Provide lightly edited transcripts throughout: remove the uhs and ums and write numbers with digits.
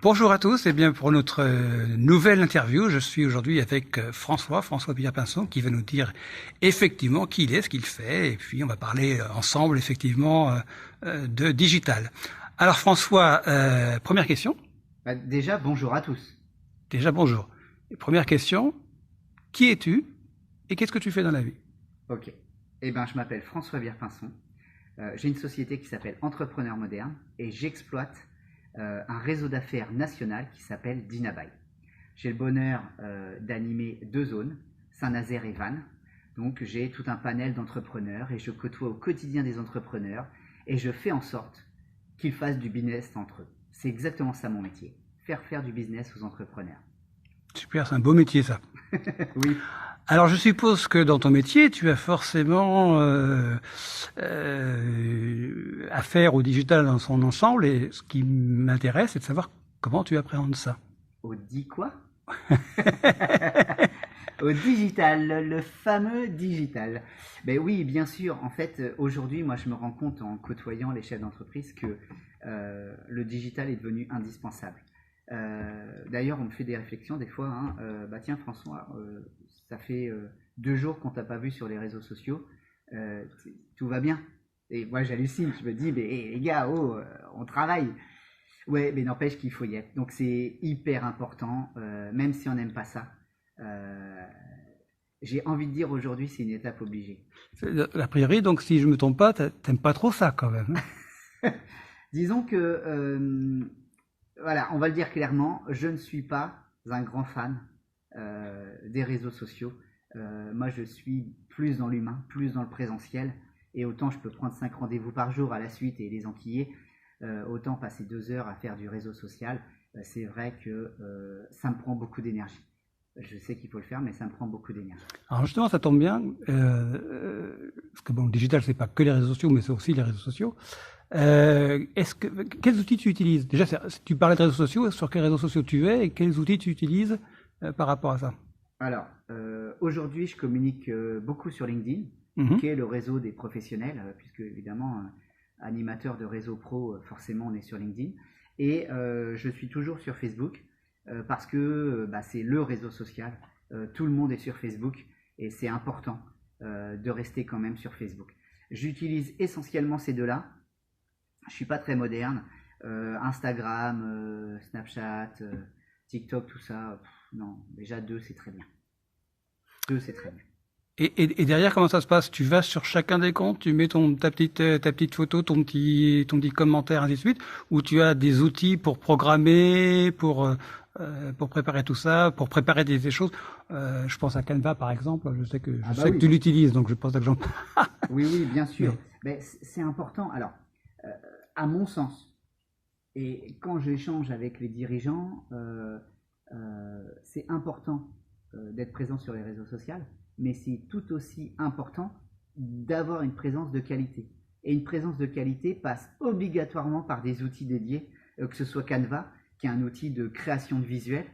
Bonjour à tous, et bien pour notre nouvelle interview, je suis aujourd'hui avec François Pierre-Pinson, qui va nous dire effectivement qui il est, ce qu'il fait, et puis on va parler ensemble effectivement de digital. Alors François, première question. Déjà, bonjour à tous. Déjà bonjour. Et première question, qui es-tu et qu'est-ce que tu fais dans la vie? Ok. Eh ben, je m'appelle François Pierre-Pinson. J'ai une société qui s'appelle Entrepreneur Moderne et j'exploite un réseau d'affaires national qui s'appelle Dinabuy. J'ai le bonheur d'animer 2 zones, Saint-Nazaire et Vannes. Donc j'ai tout un panel d'entrepreneurs et je côtoie au quotidien des entrepreneurs et je fais en sorte qu'ils fassent du business entre eux. C'est exactement ça mon métier, faire du business aux entrepreneurs. Super, c'est un beau métier ça. Oui. Alors je suppose que dans ton métier, tu as forcément affaire au digital dans son ensemble, et ce qui m'intéresse, c'est de savoir comment tu appréhendes ça. Au dit quoi? Au digital, le fameux digital. Ben oui, bien sûr. En fait, aujourd'hui, moi, je me rends compte en côtoyant les chefs d'entreprise que le digital est devenu indispensable. D'ailleurs, on me fait des réflexions des fois. Hein, bah tiens, François, ça fait 2 jours qu'on t'a pas vu sur les réseaux sociaux. Tout va bien? Et moi, j'hallucine. Je me dis, mais les gars, on travaille. Ouais, mais n'empêche qu'il faut y être. Donc c'est hyper important, même si on n'aime pas ça. Euh, j'ai envie de dire aujourd'hui, c'est une étape obligée. A priori, donc si je me trompe pas, t'aimes pas trop ça quand même, hein? Disons que, voilà, on va le dire clairement, je ne suis pas un grand fan des réseaux sociaux. Moi, je suis plus dans l'humain, plus dans le présentiel. Et autant je peux prendre 5 rendez-vous par jour à la suite et les enquiller, autant passer 2 heures à faire du réseau social, c'est vrai que ça me prend beaucoup d'énergie. Je sais qu'il faut le faire, mais ça me prend beaucoup d'énergie. Alors justement, ça tombe bien, parce que bon, le digital, c'est pas que les réseaux sociaux, mais c'est aussi les réseaux sociaux. Quels outils tu utilises? Déjà, tu parlais de réseaux sociaux, sur quels réseaux sociaux tu es et quels outils tu utilises par rapport à ça? Alors, aujourd'hui, je communique beaucoup sur LinkedIn, Mhm. qui est le réseau des professionnels, puisque évidemment, animateur de réseau pro, forcément, on est sur LinkedIn. Et je suis toujours sur Facebook, parce que bah, c'est le réseau social. Tout le monde est sur Facebook et c'est important de rester quand même sur Facebook. J'utilise essentiellement ces deux-là. Je suis pas très moderne. Instagram, Snapchat, TikTok, tout ça, non, déjà 2 c'est très bien. 2 c'est très bien. Et derrière, comment ça se passe? Tu vas sur chacun des comptes, tu mets ta petite photo, ton petit commentaire, ainsi de suite, ou tu as des outils pour programmer, pour préparer tout ça, pour préparer des choses. Je pense à Canva, par exemple. Ah Je bah sais que oui, tu l'utilises, donc je pense à que j'en. oui, oui, bien sûr. Mais Mais c'est important. Alors, euh, à mon sens, et quand j'échange avec les dirigeants, c'est important d'être présent sur les réseaux sociaux, mais c'est tout aussi important d'avoir une présence de qualité. Et une présence de qualité passe obligatoirement par des outils dédiés, que ce soit Canva, qui est un outil de création de visuels,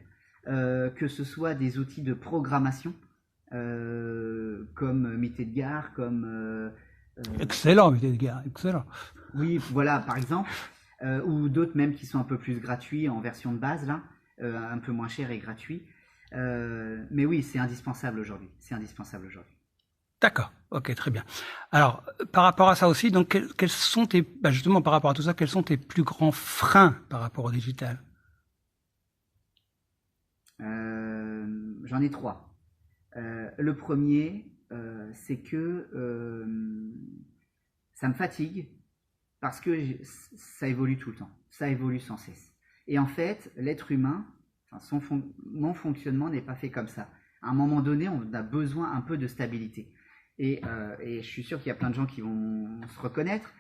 que ce soit des outils de programmation, comme Meet Edgar, comme excellent, mais les gars, excellent. oui, voilà, par exemple, ou d'autres même qui sont un peu plus gratuits en version de base, là, un peu moins cher et gratuit. Mais oui, c'est indispensable aujourd'hui. C'est indispensable aujourd'hui. D'accord. Ok, très bien. Alors, par rapport à ça aussi, donc, quels sont justement, par rapport à tout ça, quels sont tes plus grands freins par rapport au digital? J'en ai 3. Le premier, c'est que ça me fatigue parce que ça évolue tout le temps. Ça évolue sans cesse. Et en fait, l'être humain, enfin, mon fonctionnement n'est pas fait comme ça. À un moment donné, on a besoin un peu de stabilité. Et je suis sûr qu'il y a plein de gens qui vont se reconnaître.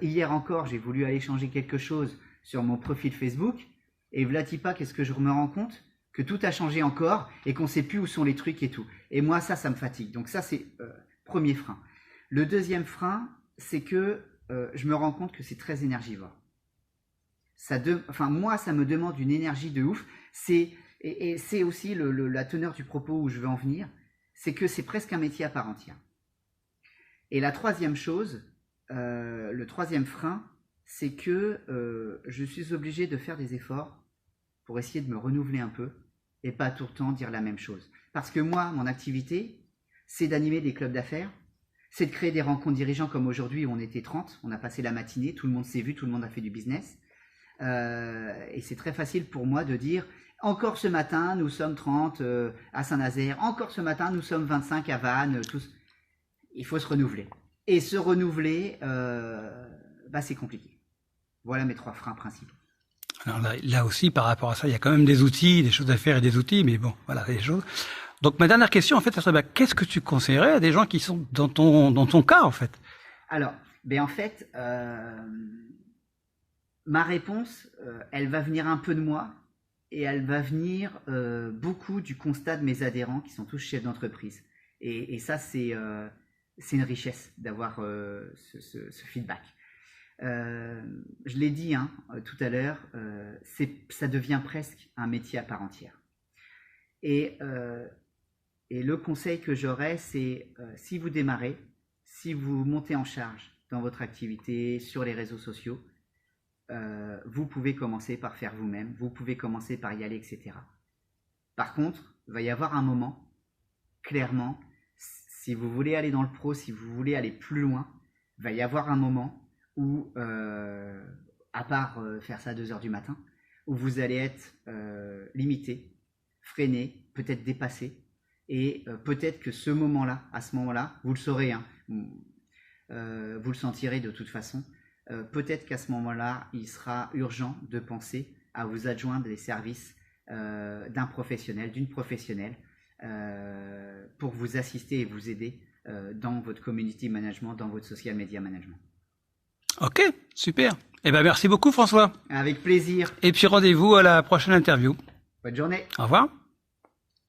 Hier encore, j'ai voulu aller changer quelque chose sur mon profil Facebook. Et Vlatipa, qu'est-ce que je me rends compte? Que tout a changé encore et qu'on ne sait plus où sont les trucs et tout. Et moi, ça me fatigue. Donc ça, c'est premier frein. Le deuxième frein, c'est que je me rends compte que c'est très énergivore. Enfin, moi, ça me demande une énergie de ouf. Et c'est aussi la teneur du propos où je veux en venir. C'est que c'est presque un métier à part entière. Et la troisième chose, le troisième frein, c'est que je suis obligé de faire des efforts pour essayer de me renouveler un peu et pas tout le temps dire la même chose. Parce que moi, mon activité, c'est d'animer des clubs d'affaires, c'est de créer des rencontres dirigeants comme aujourd'hui où on était 30, on a passé la matinée, tout le monde s'est vu, tout le monde a fait du business. Et c'est très facile pour moi de dire encore ce matin nous sommes 30 à Saint-Nazaire, encore ce matin nous sommes 25 à Vannes, tous. Il faut se renouveler. Et se renouveler, c'est compliqué. Voilà mes 3 freins principaux. Alors là aussi, par rapport à ça, il y a quand même des outils, des choses à faire et des outils, mais bon, voilà, des choses. Donc ma dernière question, en fait, ça serait qu'est-ce que tu conseillerais à des gens qui sont dans ton cas, en fait? Alors, en fait, ma réponse, elle va venir un peu de moi et elle va venir beaucoup du constat de mes adhérents qui sont tous chefs d'entreprise. Et ça, c'est une richesse d'avoir ce feedback. Je l'ai dit tout à l'heure, ça devient presque un métier à part entière. Et le conseil que j'aurais, c'est si vous démarrez, si vous montez en charge dans votre activité, sur les réseaux sociaux, vous pouvez commencer par faire vous-même, vous pouvez commencer par y aller, etc. Par contre, il va y avoir un moment, clairement, si vous voulez aller dans le pro, si vous voulez aller plus loin, il va y avoir un moment où, à part faire ça à 2 heures du matin, où vous allez être limité, freiné, peut-être dépassé, et peut-être que ce moment-là, à ce moment-là, vous le saurez, vous le sentirez de toute façon, peut-être qu'à ce moment-là, il sera urgent de penser à vous adjoindre les services d'un professionnel, d'une professionnelle, pour vous assister et vous aider dans votre community management, dans votre social media management. Ok, super. Eh ben merci beaucoup François. Avec plaisir. Et puis rendez-vous à la prochaine interview. Bonne journée. Au revoir.